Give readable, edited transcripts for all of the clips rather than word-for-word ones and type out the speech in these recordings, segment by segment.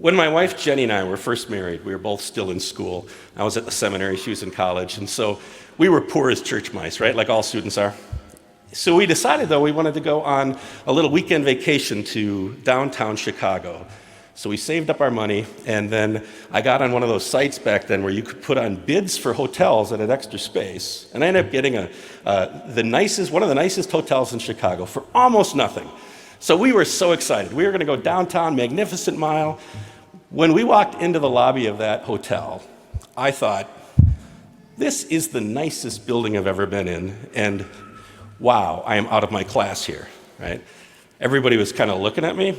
When my wife Jenny and I were first married, we were both still in school. I was at the seminary, she was in college, and so we were poor as church mice, right? Like all students are. So we decided, though, we wanted to go on a little weekend vacation to downtown Chicago. So we saved up our money, and then I got on one of those sites back then where you could put on bids for hotels at an extra space. And I ended up getting one of the nicest hotels in Chicago for almost nothing. So we were so excited. We were going to go downtown, Magnificent Mile. When we walked into the lobby of that hotel, I thought, this is the nicest building I've ever been in, and wow, I am out of my class here, right? Everybody was kind of looking at me,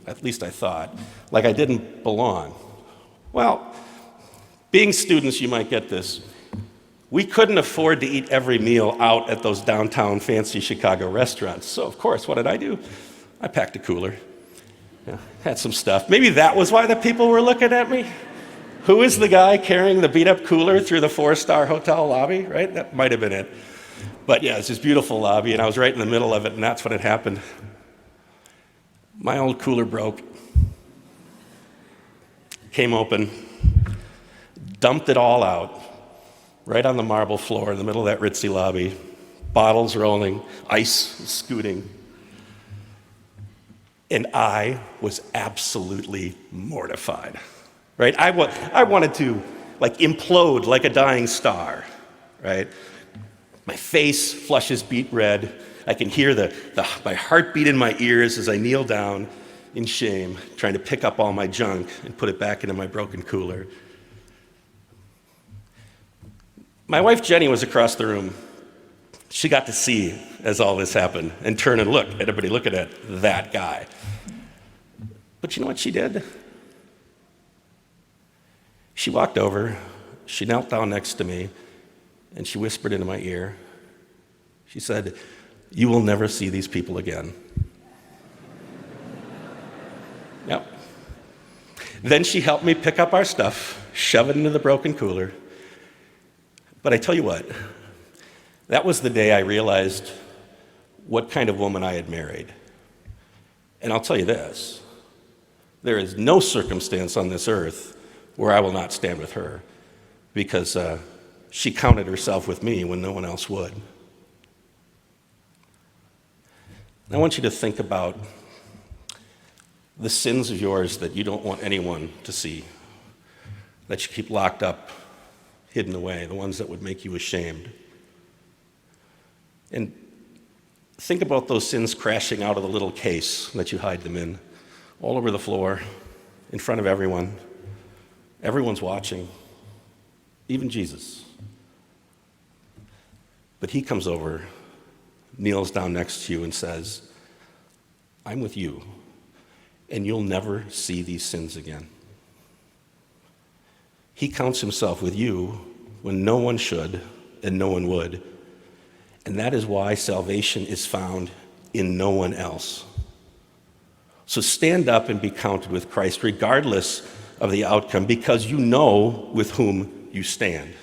at least I thought, like I didn't belong. Well, being students, you might get this. We couldn't afford to eat every meal out at those downtown fancy Chicago restaurants. So of course, what did I do? I packed a cooler. Yeah, had some stuff. Maybe that was why the people were looking at me. Who is the guy carrying the beat-up cooler through the 4-star hotel lobby, right? That might have been it. But yeah, it's this beautiful lobby, and I was right in the middle of it, and that's when it happened. My old cooler broke. Came open, dumped it all out, right on the marble floor in the middle of that ritzy lobby. Bottles rolling, ice scooting. And I was absolutely mortified, right? I wanted to implode like a dying star, right? My face flushes beet red. I can hear my heartbeat in my ears as I kneel down in shame, trying to pick up all my junk and put it back into my broken cooler. My wife Jenny was across the room. She got to see as all this happened and turn and look, everybody looking at that guy. But you know what she did? She walked over, she knelt down next to me, and she whispered into my ear. She said, "You will never see these people again." Yep. Then she helped me pick up our stuff, shove it into the broken cooler. But I tell you what, that was the day I realized what kind of woman I had married. And I'll tell you this, there is no circumstance on this earth where I will not stand with her, because she counted herself with me when no one else would. I want you to think about the sins of yours that you don't want anyone to see, that you keep locked up, hidden away, the ones that would make you ashamed. And think about those sins crashing out of the little case that you hide them in, all over the floor, in front of everyone. Everyone's watching, even Jesus. But he comes over, kneels down next to you and says, "I'm with you, and you'll never see these sins again." He counts himself with you when no one should and no one would. And that is why salvation is found in no one else. So stand up and be counted with Christ, regardless of the outcome, because you know with whom you stand.